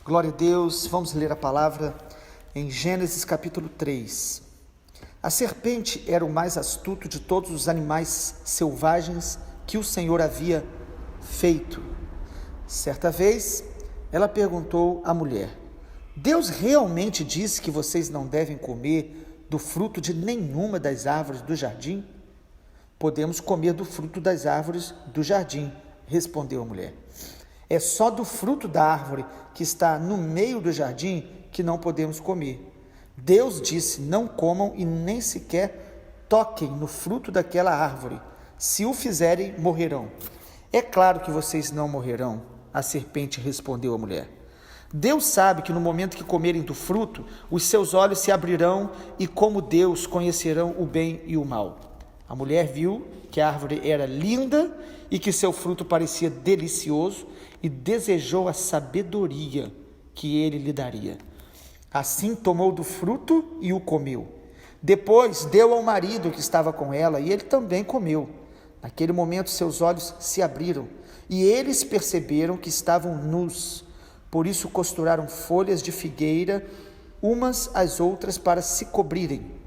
Glória a Deus, vamos ler a palavra em Gênesis capítulo 3. A serpente era o mais astuto de todos os animais selvagens que o Senhor havia feito. Certa vez, ela perguntou à mulher: Deus realmente disse que vocês não devem comer do fruto de nenhuma das árvores do jardim? Podemos comer do fruto das árvores do jardim, respondeu a mulher. É só do fruto da árvore que está no meio do jardim que não podemos comer. Deus disse: não comam e nem sequer toquem no fruto daquela árvore. Se o fizerem, morrerão. É claro que vocês não morrerão, a serpente respondeu a mulher. Deus sabe que no momento que comerem do fruto, os seus olhos se abrirão e, como Deus, conhecerão o bem e o mal. A mulher viu que a árvore era linda e que seu fruto parecia delicioso e desejou a sabedoria que ele lhe daria. Assim tomou do fruto e o comeu. Depois deu ao marido que estava com ela e ele também comeu. Naquele momento seus olhos se abriram e eles perceberam que estavam nus. Por isso costuraram folhas de figueira umas às outras para se cobrirem.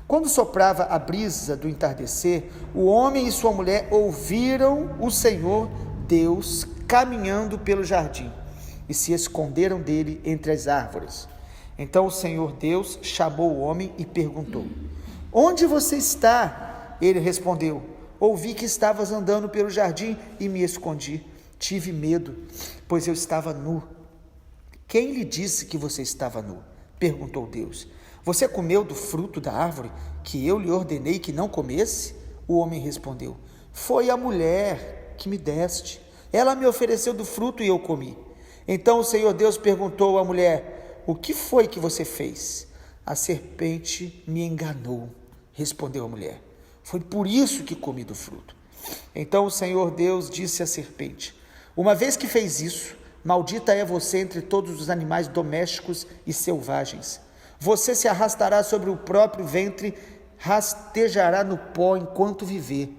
Quando soprava a brisa do entardecer, o homem e sua mulher ouviram o Senhor Deus caminhando pelo jardim e se esconderam dele entre as árvores. Então o Senhor Deus chamou o homem e perguntou: onde você está? Ele respondeu: ouvi que estavas andando pelo jardim e me escondi. Tive medo, pois eu estava nu. Quem lhe disse que você estava nu? Perguntou Deus. Você comeu do fruto da árvore que eu lhe ordenei que não comesse? O homem respondeu: foi a mulher que me deste. Ela me ofereceu do fruto e eu comi. Então o Senhor Deus perguntou à mulher: o que foi que você fez? A serpente me enganou, respondeu a mulher. Foi por isso que comi do fruto. Então o Senhor Deus disse à serpente: uma vez que fez isso, maldita é você entre todos os animais domésticos e selvagens. Você se arrastará sobre o próprio ventre, rastejará no pó enquanto viver.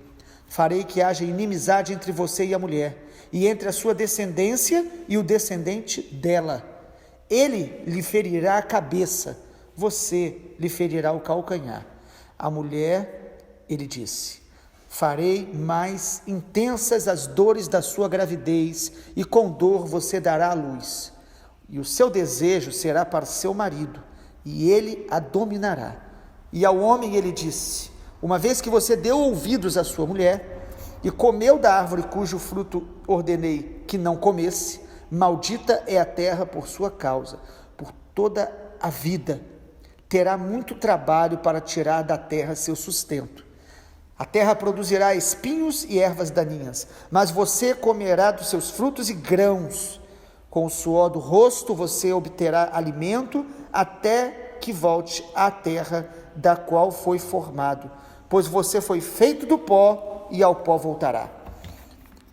Farei que haja inimizade entre você e a mulher, e entre a sua descendência e o descendente dela. Ele lhe ferirá a cabeça, você lhe ferirá o calcanhar. A mulher, ele disse: farei mais intensas as dores da sua gravidez, e com dor você dará à luz. E o seu desejo será para seu marido, e ele a dominará. E ao homem ele disse: uma vez que você deu ouvidos à sua mulher, e comeu da árvore cujo fruto ordenei que não comesse, maldita é a terra por sua causa, por toda a vida. Terá muito trabalho para tirar da terra seu sustento. A terra produzirá espinhos e ervas daninhas, mas você comerá dos seus frutos e grãos. Com o suor do rosto você obterá alimento até que volte à terra da qual foi formado, pois você foi feito do pó e ao pó voltará.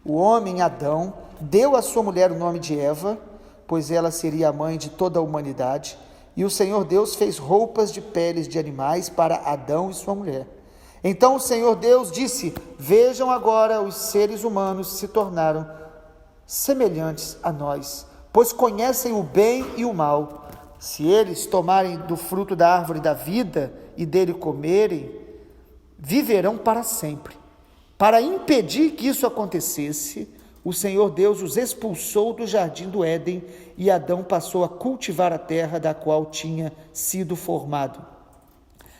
O homem Adão deu à sua mulher o nome de Eva, pois ela seria a mãe de toda a humanidade, e o Senhor Deus fez roupas de peles de animais para Adão e sua mulher. Então o Senhor Deus disse: vejam agora, os seres humanos se tornaram semelhantes a nós, pois conhecem o bem e o mal. Se eles tomarem do fruto da árvore da vida e dele comerem, viverão para sempre. Para impedir que isso acontecesse, o Senhor Deus os expulsou do jardim do Éden e Adão passou a cultivar a terra da qual tinha sido formado.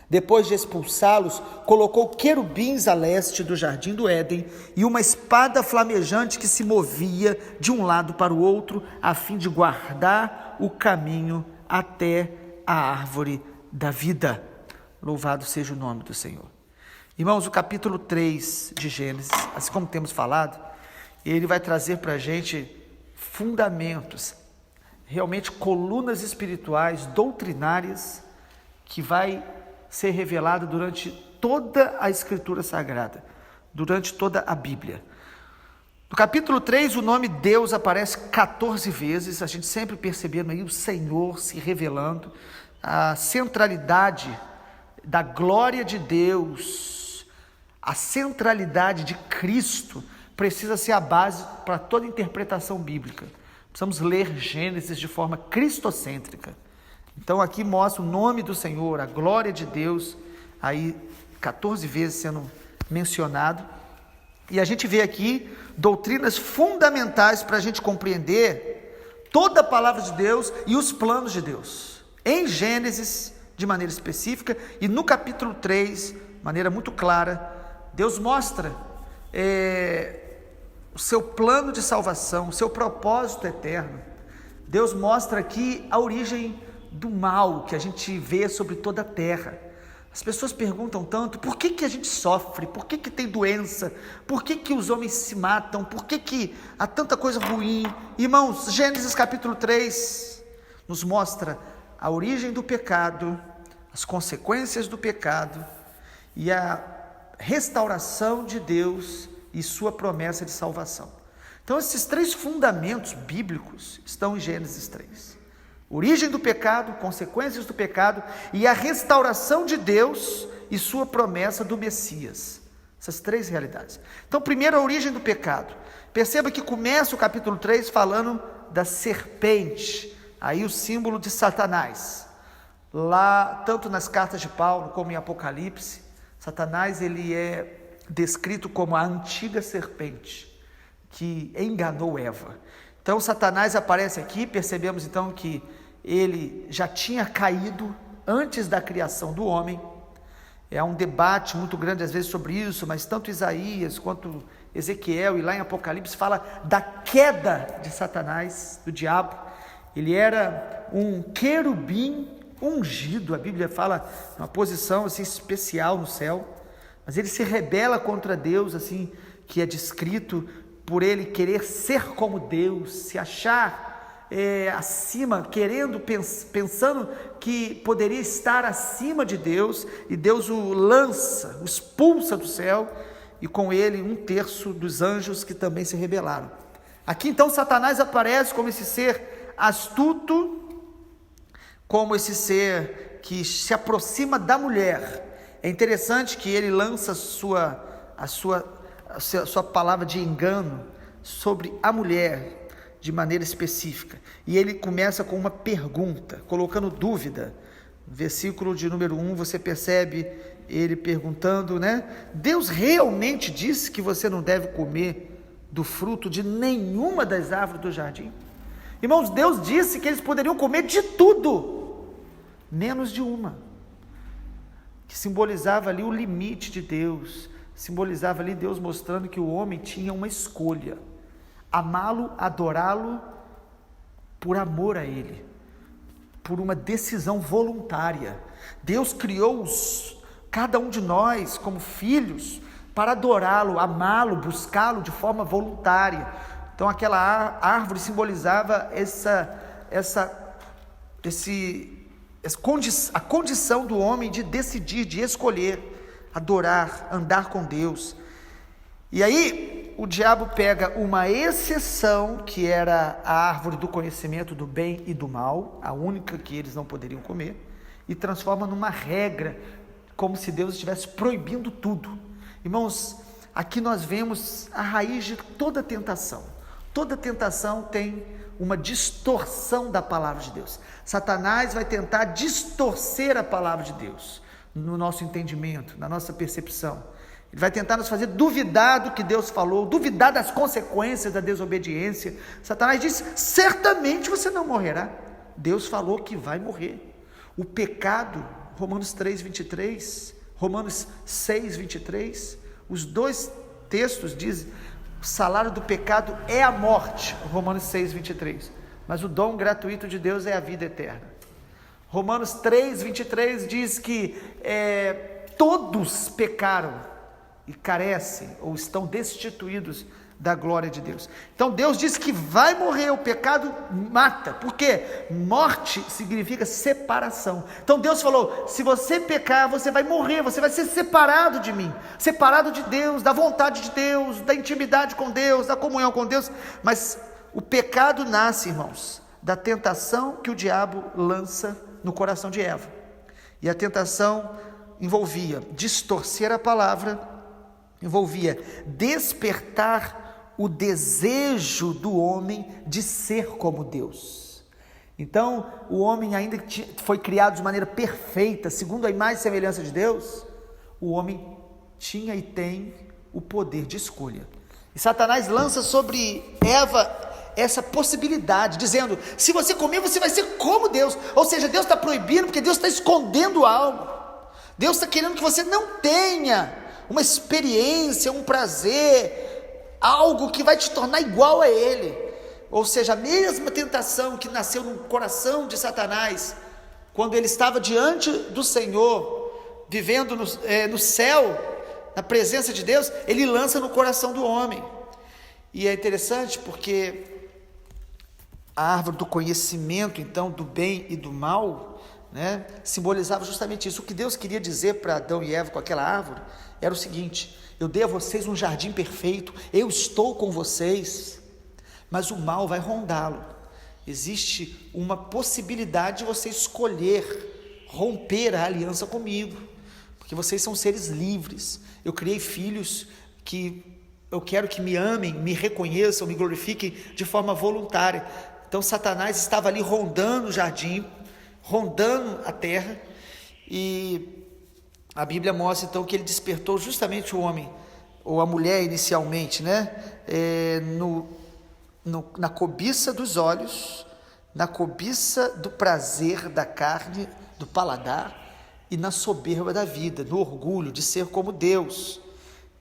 Depois de expulsá-los, colocou querubins a leste do jardim do Éden e uma espada flamejante que se movia de um lado para o outro, a fim de guardar o caminho até a árvore da vida. Louvado seja o nome do Senhor. Irmãos, o capítulo 3 de Gênesis, assim como temos falado, ele vai trazer para a gente fundamentos, realmente colunas espirituais, doutrinárias, que vai ser revelado durante toda a Escritura Sagrada, durante toda a Bíblia. No capítulo 3, o nome Deus aparece 14 vezes, a gente sempre percebendo aí o Senhor se revelando, a centralidade da glória de Deus, a centralidade de Cristo precisa ser a base para toda interpretação bíblica. Precisamos ler Gênesis de forma cristocêntrica. Então aqui mostra o nome do Senhor, a glória de Deus, aí 14 vezes sendo mencionado. E a gente vê aqui doutrinas fundamentais para a gente compreender toda a palavra de Deus e os planos de Deus. Em Gênesis, de maneira específica, e no capítulo 3, de maneira muito clara, Deus mostra o seu plano de salvação, o seu propósito eterno. Deus mostra aqui a origem do mal que a gente vê sobre toda a terra. As pessoas perguntam tanto, por que a gente sofre? Por que tem doença? Por que os homens se matam? Por que há tanta coisa ruim? Irmãos, Gênesis capítulo 3 nos mostra a origem do pecado, as consequências do pecado e a restauração de Deus e sua promessa de salvação. Então esses 3 fundamentos bíblicos estão em Gênesis 3. Origem do pecado, consequências do pecado e a restauração de Deus e sua promessa do Messias. Essas 3 realidades. Então, primeiro, a origem do pecado. Perceba que começa o capítulo 3 falando da serpente, aí o símbolo de Satanás. Lá, tanto nas cartas de Paulo como em Apocalipse, Satanás ele é descrito como a antiga serpente que enganou Eva. Então Satanás aparece aqui, percebemos então que ele já tinha caído antes da criação do homem. É um debate muito grande às vezes sobre isso, mas tanto Isaías quanto Ezequiel e lá em Apocalipse fala da queda de Satanás, do diabo. Ele era um querubim ungido, a Bíblia fala uma posição assim especial no céu, mas ele se rebela contra Deus, assim que é descrito por ele querer ser como Deus, se achar acima, pensando que poderia estar acima de Deus, e Deus o lança, o expulsa do céu, e com ele 1/3 dos anjos que também se rebelaram. Aqui então Satanás aparece como esse ser astuto, como esse ser que se aproxima da mulher. É interessante que ele lança a sua palavra de engano sobre a mulher de maneira específica, e ele começa com uma pergunta, colocando dúvida. Versículo de número 1, você percebe ele perguntando, né? Deus realmente disse que você não deve comer do fruto de nenhuma das árvores do jardim? Irmãos, Deus disse que eles poderiam comer de tudo, menos de uma, que simbolizava ali o limite de Deus, simbolizava ali Deus mostrando que o homem tinha uma escolha: amá-lo, adorá-lo por amor a ele, por uma decisão voluntária. Deus criou cada um de nós como filhos para adorá-lo, amá-lo, buscá-lo de forma voluntária. Então aquela árvore simbolizava a condição do homem de decidir, de escolher, adorar, andar com Deus. E aí o diabo pega uma exceção, que era a árvore do conhecimento do bem e do mal, a única que eles não poderiam comer, e transforma numa regra, como se Deus estivesse proibindo tudo. Irmãos, aqui nós vemos a raiz de toda tentação. Toda tentação tem uma distorção da palavra de Deus. Satanás vai tentar distorcer a palavra de Deus no nosso entendimento, na nossa percepção. Ele vai tentar nos fazer duvidar do que Deus falou, duvidar das consequências da desobediência. Satanás diz: certamente você não morrerá. Deus falou que vai morrer. O pecado, Romanos 3:23, Romanos 6:23, os dois textos dizem: o salário do pecado é a morte, Romanos 6:23, mas o dom gratuito de Deus é a vida eterna. Romanos 3:23 diz que todos pecaram e carecem ou estão destituídos da glória de Deus. Então Deus diz que vai morrer, o pecado mata. Por quê? Morte significa separação. Então Deus falou: se você pecar, você vai morrer, você vai ser separado de mim, separado de Deus, da vontade de Deus, da intimidade com Deus, da comunhão com Deus. Mas o pecado nasce, irmãos, da tentação que o diabo lança no coração de Eva. E a tentação envolvia distorcer a palavra, envolvia despertar o desejo do homem de ser como Deus. Então, o homem ainda que foi criado de maneira perfeita, segundo a imagem e semelhança de Deus, o homem tinha e tem o poder de escolha. E Satanás lança sobre Eva essa possibilidade, dizendo: se você comer, você vai ser como Deus. Ou seja, Deus está proibindo porque Deus está escondendo algo. Deus está querendo que você não tenha uma experiência, um prazer, algo que vai te tornar igual a Ele. Ou seja, a mesma tentação que nasceu no coração de Satanás, quando ele estava diante do Senhor, vivendo no céu, na presença de Deus, ele lança no coração do homem. E é interessante porque a árvore do conhecimento, então, do bem e do mal, simbolizava justamente isso. O que Deus queria dizer para Adão e Eva com aquela árvore era o seguinte: eu dei a vocês um jardim perfeito, eu estou com vocês, mas o mal vai rondá-lo. Existe uma possibilidade de você escolher romper a aliança comigo, porque vocês são seres livres. Eu criei filhos que eu quero que me amem, me reconheçam, me glorifiquem de forma voluntária. Então Satanás estava ali rondando o jardim, rondando a terra, e a Bíblia mostra então que ele despertou justamente o homem, ou a mulher inicialmente, na cobiça dos olhos, na cobiça do prazer da carne, do paladar, e na soberba da vida, no orgulho de ser como Deus.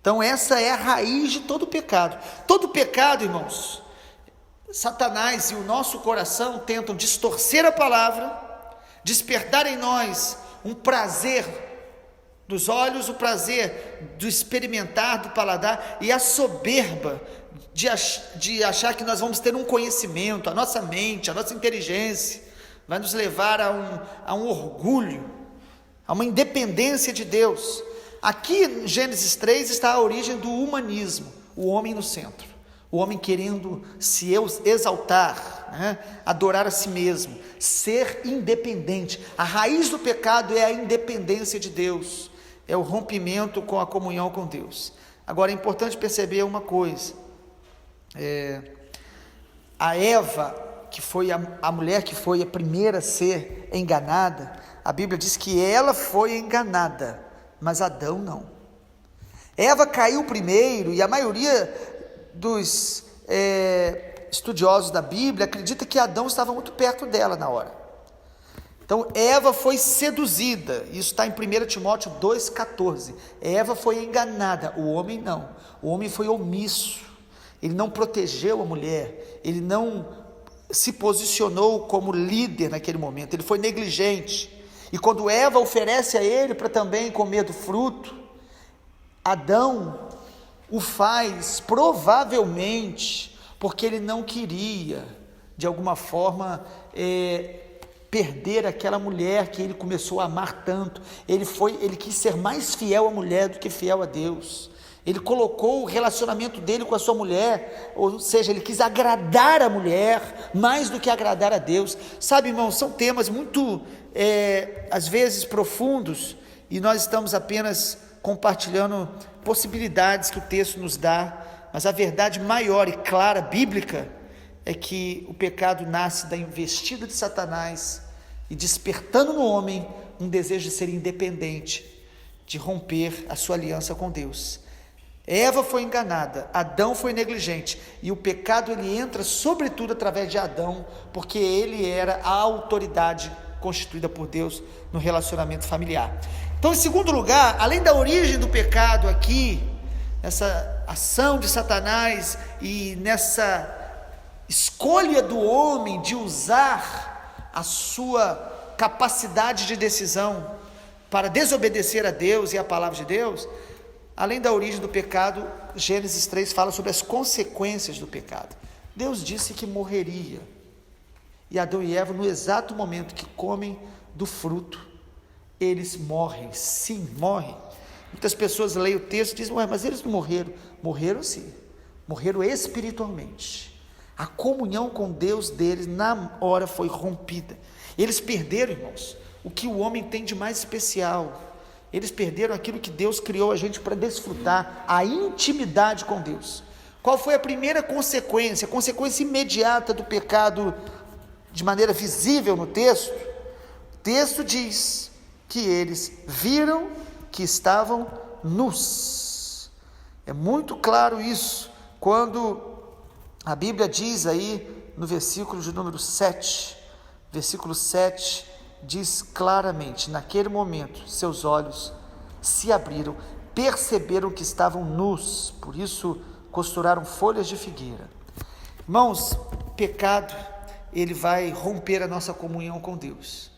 Então essa é a raiz de todo pecado. Todo pecado, irmãos, Satanás e o nosso coração tentam distorcer a palavra, despertar em nós um prazer dos olhos, o prazer do experimentar, do paladar, e a soberba de achar que nós vamos ter um conhecimento. A nossa mente, a nossa inteligência vai nos levar a um orgulho, a uma independência de Deus. Aqui em Gênesis 3 está a origem do humanismo, o homem no centro, o homem querendo se exaltar, adorar a si mesmo, ser independente. A raiz do pecado é a independência de Deus, é o rompimento com a comunhão com Deus. Agora é importante perceber uma coisa: a Eva, que foi a mulher que foi a primeira a ser enganada, a Bíblia diz que ela foi enganada, mas Adão não. Eva caiu primeiro, e a maioria dos estudiosos da Bíblia acredita que Adão estava muito perto dela na hora. Então Eva foi seduzida, isso está em 1 Timóteo 2,14. Eva foi enganada, o homem não. O homem foi omisso, ele não protegeu a mulher, ele não se posicionou como líder naquele momento, ele foi negligente. E quando Eva oferece a ele para também comer do fruto, Adão o faz provavelmente porque ele não queria, de alguma forma, perder aquela mulher que ele começou a amar tanto. Ele quis ser mais fiel à mulher do que fiel a Deus. Ele colocou o relacionamento dele com a sua mulher, ou seja, ele quis agradar a mulher mais do que agradar a Deus. Sabe, irmãos, são temas muito, às vezes, profundos, e nós estamos apenas compartilhando possibilidades que o texto nos dá, mas a verdade maior e clara, bíblica, é que o pecado nasce da investida de Satanás e despertando no homem um desejo de ser independente, de romper a sua aliança com Deus. Eva foi enganada, Adão foi negligente, e o pecado ele entra sobretudo através de Adão, porque ele era a autoridade constituída por Deus no relacionamento familiar. Então, em segundo lugar, além da origem do pecado aqui, nessa ação de Satanás e nessa escolha do homem de usar a sua capacidade de decisão para desobedecer a Deus e a palavra de Deus, além da origem do pecado, Gênesis 3 fala sobre as consequências do pecado. Deus disse que morreria, e Adão e Eva, no exato momento que comem do fruto, eles morrem, sim, morrem. Muitas pessoas leem o texto e dizem: ué, mas eles não morreram. Morreram sim, morreram espiritualmente. A comunhão com Deus deles na hora foi rompida. Eles perderam, irmãos, o que o homem tem de mais especial. Eles perderam aquilo que Deus criou a gente para desfrutar, a intimidade com Deus. Qual foi a primeira consequência? A consequência imediata do pecado, de maneira visível no texto? O texto diz que eles viram que estavam nus. É muito claro isso, quando a Bíblia diz aí, no versículo de número 7, versículo 7, diz claramente: naquele momento, seus olhos se abriram, perceberam que estavam nus, por isso costuraram folhas de figueira. Irmãos, pecado, ele vai romper a nossa comunhão com Deus.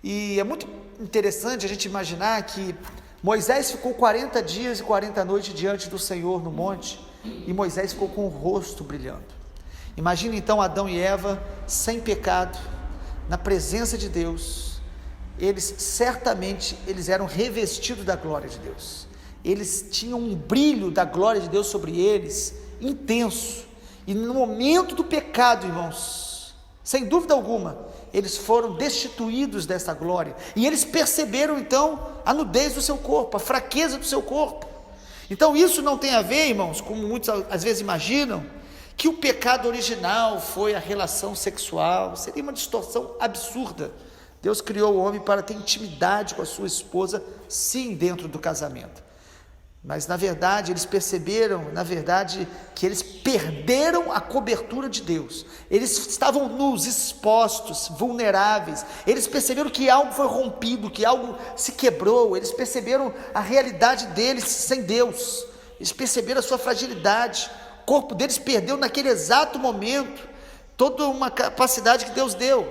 E é muito interessante a gente imaginar que Moisés ficou 40 dias e 40 noites diante do Senhor no monte, e Moisés ficou com o rosto brilhando. Imagina então Adão e Eva sem pecado, na presença de Deus. Eles eram revestidos da glória de Deus. Eles tinham um brilho da glória de Deus sobre eles, intenso. E no momento do pecado, irmãos, sem dúvida alguma, eles foram destituídos dessa glória. E eles perceberam então a nudez do seu corpo, a fraqueza do seu corpo. Então isso não tem a ver, irmãos, como muitos às vezes imaginam, que o pecado original foi a relação sexual. Seria uma distorção absurda. Deus criou o homem para ter intimidade com a sua esposa, sim, dentro do casamento. Mas na verdade eles perceberam, que eles perderam a cobertura de Deus. Eles estavam nus, expostos, vulneráveis. Eles perceberam que algo foi rompido, que algo se quebrou. Eles perceberam a realidade deles sem Deus. Eles perceberam a sua fragilidade. O corpo deles perdeu naquele exato momento toda uma capacidade que Deus deu.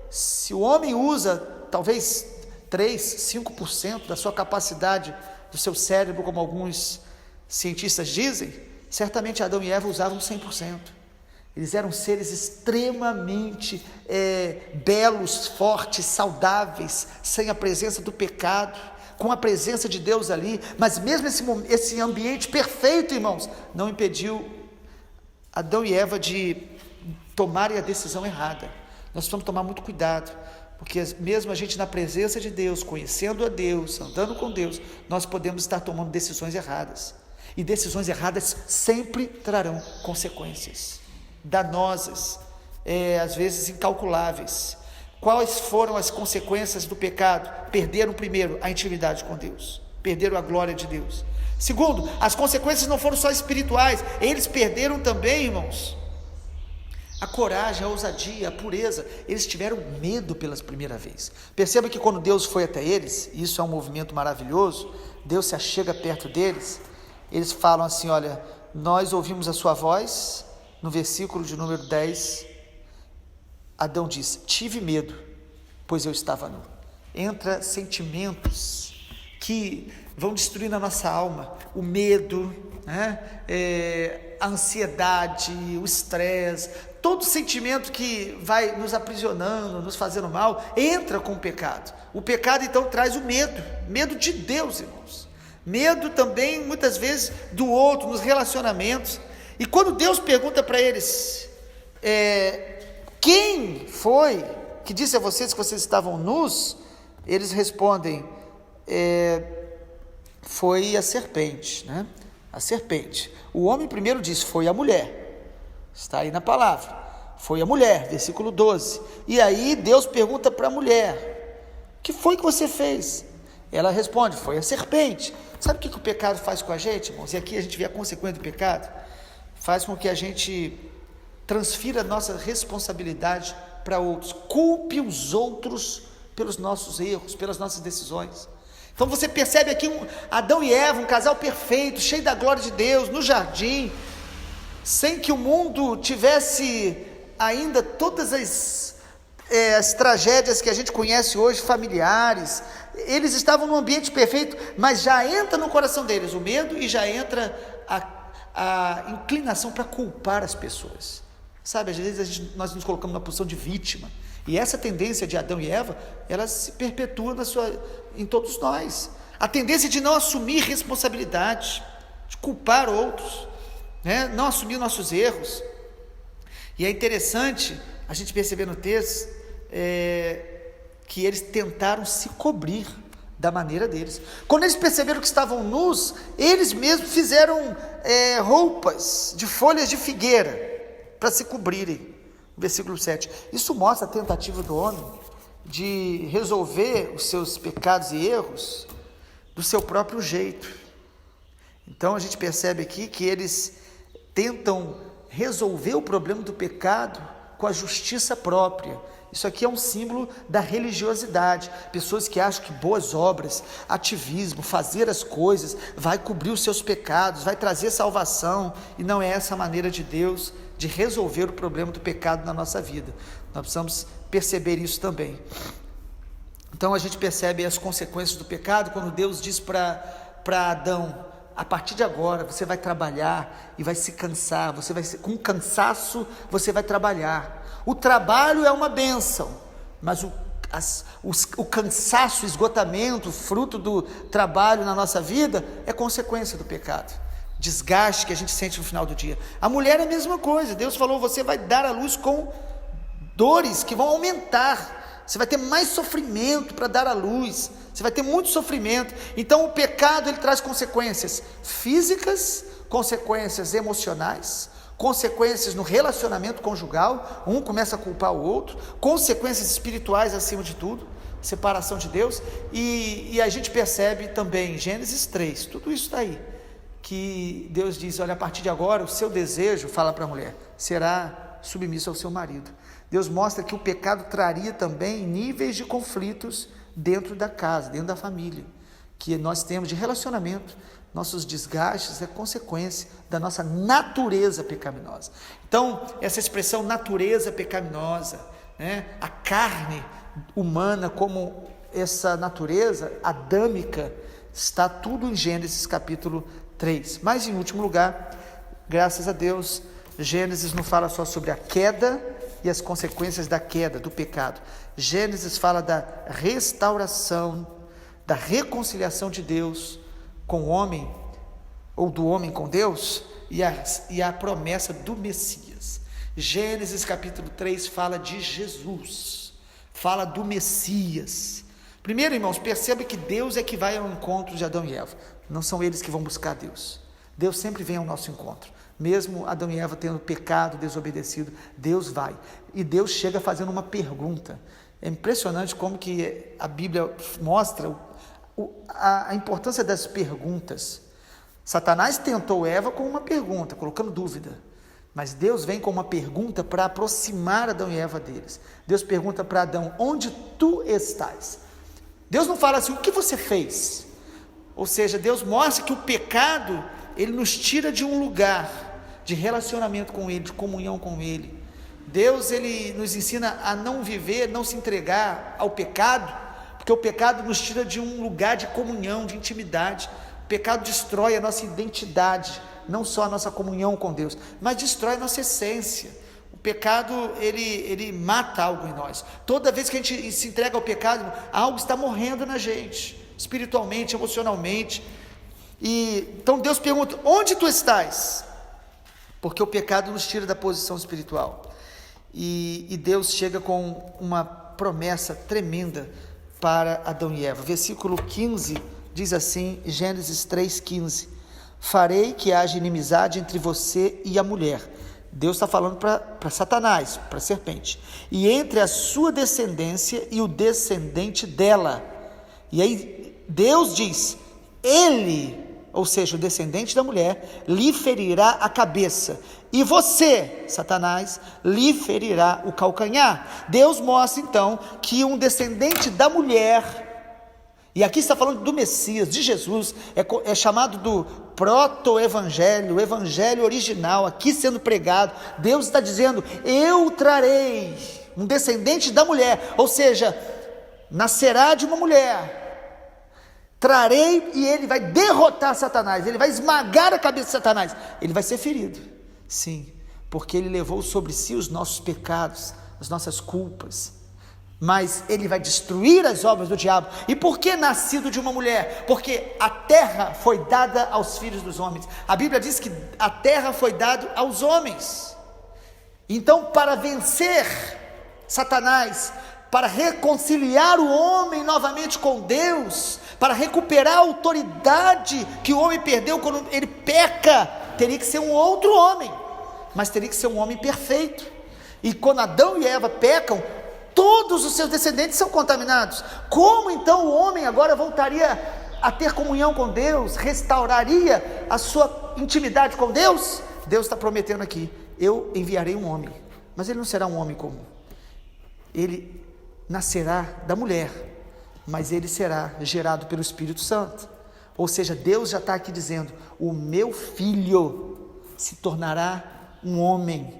Se o homem usa talvez 3, 5% da sua capacidade do seu cérebro, como alguns cientistas dizem, certamente Adão e Eva usavam 100%. Eles eram seres extremamente belos, fortes, saudáveis, sem a presença do pecado, com a presença de Deus ali. Mas mesmo esse ambiente perfeito, irmãos, não impediu Adão e Eva de tomarem a decisão errada. Nós precisamos tomar muito cuidado, porque mesmo a gente na presença de Deus, conhecendo a Deus, andando com Deus, nós podemos estar tomando decisões erradas. E decisões erradas sempre trarão consequências danosas, às vezes incalculáveis. Quais foram as consequências do pecado? Perderam primeiro a intimidade com Deus, perderam a glória de Deus. Segundo, as consequências não foram só espirituais, eles perderam também, irmãos, a coragem, a ousadia, a pureza. Eles tiveram medo pela primeira vez. Perceba que quando Deus foi até eles, e isso é um movimento maravilhoso, Deus se achega perto deles, eles falam assim: olha, nós ouvimos a sua voz. No versículo de número 10, Adão diz: tive medo, pois eu estava nu. Entra sentimentos que vão destruindo a nossa alma, o medo, a ansiedade, o estresse, todo sentimento que vai nos aprisionando, nos fazendo mal, entra com o pecado. O pecado então traz o medo de Deus, irmãos, medo também muitas vezes do outro, nos relacionamentos. E quando Deus pergunta para eles, quem foi que disse a vocês que vocês estavam nus? Eles respondem, foi a serpente, a serpente. O homem primeiro diz, foi a mulher, está aí na palavra, foi a mulher, versículo 12, e aí Deus pergunta para a mulher, o que foi que você fez? Ela responde, foi a serpente. Sabe o que o pecado faz com a gente, irmãos? E aqui a gente vê a consequência do pecado, faz com que a gente transfira a nossa responsabilidade para outros, culpe os outros pelos nossos erros, pelas nossas decisões. Então você percebe aqui Adão e Eva, um casal perfeito, cheio da glória de Deus, no jardim, sem que o mundo tivesse ainda todas as tragédias que a gente conhece hoje, familiares. Eles estavam num ambiente perfeito, mas já entra no coração deles o medo e já entra a inclinação para culpar as pessoas. Sabe, às vezes nós nos colocamos numa posição de vítima, e essa tendência de Adão e Eva, ela se perpetua em todos nós. A tendência de não assumir responsabilidade, de culpar outros, não assumir nossos erros. E é interessante a gente perceber no texto que eles tentaram se cobrir da maneira deles. Quando eles perceberam que estavam nus, eles mesmos fizeram roupas de folhas de figueira para se cobrirem. Versículo 7. Isso mostra a tentativa do homem de resolver os seus pecados e erros do seu próprio jeito. Então a gente percebe aqui que eles tentam resolver o problema do pecado com a justiça própria. Isso aqui é um símbolo da religiosidade. Pessoas que acham que boas obras, ativismo, fazer as coisas, vai cobrir os seus pecados, vai trazer salvação, e não é essa a maneira de Deus de resolver o problema do pecado na nossa vida. Nós precisamos perceber isso também. Então a gente percebe as consequências do pecado quando Deus diz para Adão: a partir de agora você vai trabalhar e vai se cansar, com cansaço você vai trabalhar. O trabalho é uma bênção, mas o cansaço, o esgotamento, fruto do trabalho na nossa vida é consequência do pecado, desgaste que a gente sente no final do dia. A mulher é a mesma coisa. Deus falou: você vai dar à luz com dores que vão aumentar, você vai ter mais sofrimento para dar à luz, você vai ter muito sofrimento. Então o pecado, ele traz consequências físicas, consequências emocionais, consequências no relacionamento conjugal, um começa a culpar o outro, consequências espirituais acima de tudo, separação de Deus, e a gente percebe também em Gênesis 3, tudo isso está aí, que Deus diz: olha, a partir de agora o seu desejo, fala para a mulher, será submisso ao seu marido. Deus mostra que o pecado traria também níveis de conflitos dentro da casa, dentro da família, que nós temos de relacionamento. Nossos desgastes é consequência da nossa natureza pecaminosa. Então, essa expressão natureza pecaminosa, a carne humana como essa natureza adâmica, está tudo em Gênesis capítulo 3. Mas em último lugar, graças a Deus, Gênesis não fala só sobre a queda e as consequências da queda, do pecado. Gênesis fala da restauração, da reconciliação de Deus com o homem, ou do homem com Deus, e a promessa do Messias. Gênesis capítulo 3 fala de Jesus, fala do Messias. Primeiro, irmãos, perceba que Deus é que vai ao encontro de Adão e Eva, não são eles que vão buscar Deus. Deus sempre vem ao nosso encontro, mesmo Adão e Eva tendo pecado, desobedecido, Deus vai, e Deus chega fazendo uma pergunta. É impressionante como que a Bíblia mostra a importância das perguntas. Satanás tentou Eva com uma pergunta, colocando dúvida, mas Deus vem com uma pergunta para aproximar Adão e Eva deles. Deus pergunta para Adão: onde tu estás? Deus não fala assim: o que você fez? Ou seja, Deus mostra que o pecado, ele nos tira de um lugar de relacionamento com Ele, de comunhão com Ele. Deus, ele nos ensina a não viver, não se entregar ao pecado, porque o pecado nos tira de um lugar de comunhão, de intimidade. O pecado destrói a nossa identidade, não só a nossa comunhão com Deus, mas destrói a nossa essência. O pecado, ele mata algo em nós. Toda vez que a gente se entrega ao pecado, algo está morrendo na gente, espiritualmente, emocionalmente. Então Deus pergunta: onde tu estás? Porque o pecado nos tira da posição espiritual. E Deus chega com uma promessa tremenda para Adão e Eva. Versículo 15 diz assim, Gênesis 3,15: farei que haja inimizade entre você e a mulher. Deus está falando para Satanás, para a serpente, e entre a sua descendência e o descendente dela. E aí Deus diz: ele, ou seja, o descendente da mulher, lhe ferirá a cabeça, e você, Satanás, lhe ferirá o calcanhar. Deus mostra então que um descendente da mulher, e aqui está falando do Messias, de Jesus, é chamado do proto-evangelho, o evangelho original, aqui sendo pregado. Deus está dizendo: eu trarei um descendente da mulher, ou seja, nascerá de uma mulher, trarei, e ele vai derrotar Satanás, ele vai esmagar a cabeça de Satanás, ele vai ser ferido. Sim, porque ele levou sobre si os nossos pecados, as nossas culpas, mas ele vai destruir as obras do diabo. E por que nascido de uma mulher? Porque a terra foi dada aos filhos dos homens. A Bíblia diz que a terra foi dada aos homens. Então, para vencer Satanás, para reconciliar o homem novamente com Deus, para recuperar a autoridade que o homem perdeu quando ele peca, teria que ser um outro homem, mas teria que ser um homem perfeito. E quando Adão e Eva pecam, todos os seus descendentes são contaminados. Como então o homem agora voltaria a ter comunhão com Deus, restauraria a sua intimidade com Deus? Deus está prometendo aqui: eu enviarei um homem, mas ele não será um homem comum, ele nascerá da mulher, mas ele será gerado pelo Espírito Santo. Ou seja, Deus já está aqui dizendo: o meu filho se tornará um homem,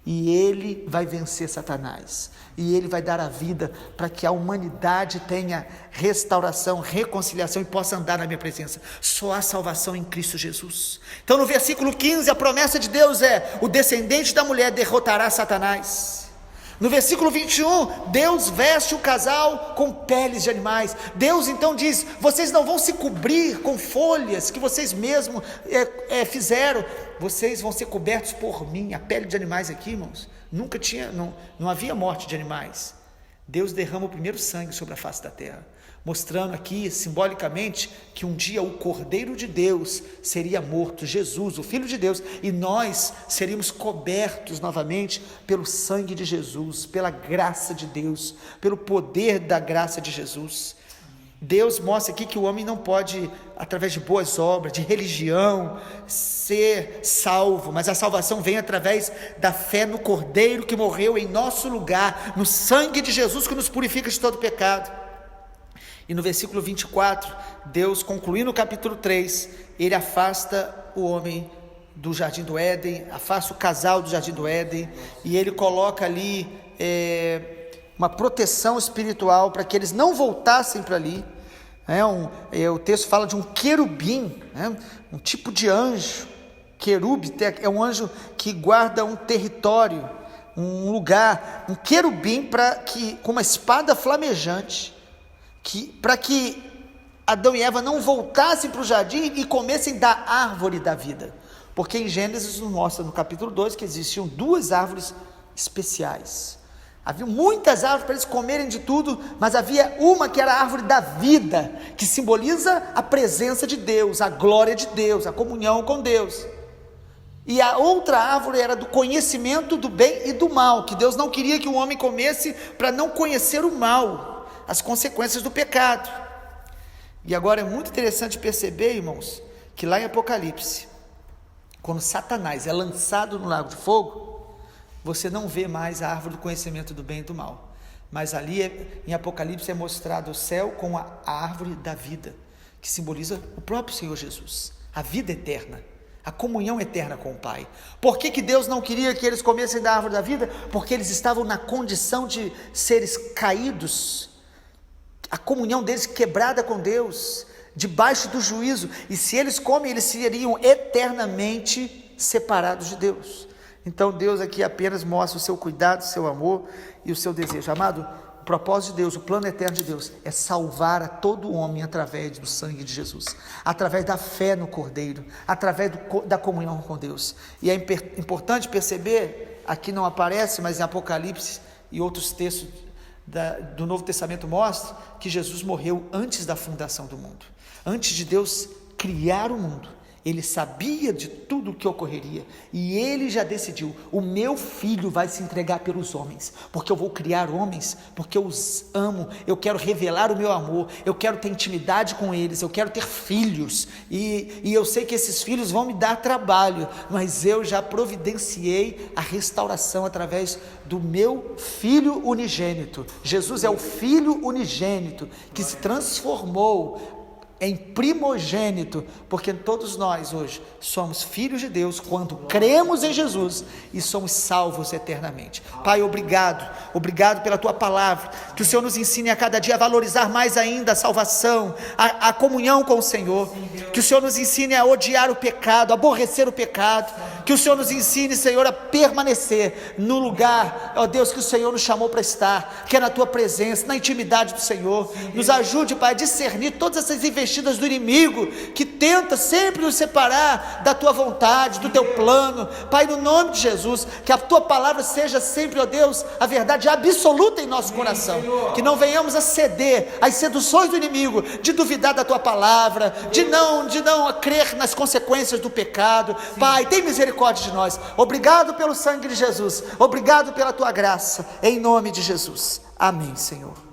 e ele vai vencer Satanás, e ele vai dar a vida para que a humanidade tenha restauração, reconciliação e possa andar na minha presença. Só há salvação em Cristo Jesus. Então no versículo 15 a promessa de Deus é: o descendente da mulher derrotará Satanás. No versículo 21, Deus veste o casal com peles de animais. Deus então diz: vocês não vão se cobrir com folhas que vocês mesmos fizeram, vocês vão ser cobertos por mim. A pele de animais aqui, irmãos, nunca tinha, não havia morte de animais. Deus derrama o primeiro sangue sobre a face da terra, mostrando aqui simbolicamente que um dia o Cordeiro de Deus seria morto, Jesus, o Filho de Deus, e nós seríamos cobertos novamente pelo sangue de Jesus, pela graça de Deus, pelo poder da graça de Jesus. Deus mostra aqui que o homem não pode, através de boas obras, de religião, ser salvo, mas a salvação vem através da fé no Cordeiro que morreu em nosso lugar, no sangue de Jesus que nos purifica de todo pecado. E no versículo 24, Deus, concluindo o capítulo 3, ele afasta o homem do jardim do Éden, afasta o casal do jardim do Éden, e ele coloca ali uma proteção espiritual para que eles não voltassem para ali. O texto fala de um querubim, um tipo de anjo. Querube é um anjo que guarda um território, um lugar, um querubim com uma espada flamejante, para que Adão e Eva não voltassem para o jardim e comessem da árvore da vida, porque em Gênesis nos mostra no capítulo 2 que existiam duas árvores especiais. Havia muitas árvores para eles comerem de tudo, mas havia uma que era a árvore da vida, que simboliza a presença de Deus, a glória de Deus, a comunhão com Deus. E a outra árvore era do conhecimento do bem e do mal, que Deus não queria que o homem comesse para não conhecer o mal, as consequências do pecado. E agora é muito interessante perceber, irmãos, que lá em Apocalipse, quando Satanás é lançado no lago de fogo, você não vê mais a árvore do conhecimento do bem e do mal, mas ali em Apocalipse é mostrado o céu com a árvore da vida, que simboliza o próprio Senhor Jesus, a vida eterna, a comunhão eterna com o Pai. Por que Deus não queria que eles comessem da árvore da vida? Porque eles estavam na condição de seres caídos, a comunhão deles quebrada com Deus, debaixo do juízo, e se eles comem, eles seriam eternamente separados de Deus. Então Deus aqui apenas mostra o seu cuidado, o seu amor e o seu desejo. Amado, o propósito de Deus, o plano eterno de Deus é salvar a todo homem através do sangue de Jesus, através da fé no Cordeiro, através da comunhão com Deus. E é importante perceber, aqui não aparece, mas em Apocalipse e outros textos do Novo Testamento mostra que Jesus morreu antes da fundação do mundo, antes de Deus criar o mundo. Ele sabia de tudo o que ocorreria, e ele já decidiu: o meu filho vai se entregar pelos homens, porque eu vou criar homens, porque eu os amo, eu quero revelar o meu amor, eu quero ter intimidade com eles, eu quero ter filhos, e eu sei que esses filhos vão me dar trabalho, mas eu já providenciei a restauração através do meu Filho unigênito. Jesus é o Filho unigênito, que se transformou em primogênito, porque todos nós hoje somos filhos de Deus quando cremos em Jesus e somos salvos eternamente. Pai, obrigado pela tua palavra, que o Senhor nos ensine a cada dia a valorizar mais ainda a salvação, a comunhão com o Senhor, que o Senhor nos ensine a odiar o pecado, a aborrecer o pecado, Que o Senhor nos ensine, Senhor, a permanecer no lugar, ó Deus, que o Senhor nos chamou para estar, que é na tua presença, na intimidade do Senhor. Nos ajude, Pai, a discernir todas essas investidas do inimigo, que tenta sempre nos separar da tua vontade, do teu plano. Pai, no nome de Jesus, que a tua palavra seja sempre, ó Deus, a verdade absoluta em nosso coração, que não venhamos a ceder às seduções do inimigo, de duvidar da tua palavra, de não crer nas consequências do pecado. Pai, tem misericórdia de nós. Obrigado pelo sangue de Jesus, obrigado pela tua graça, em nome de Jesus. Amém, Senhor.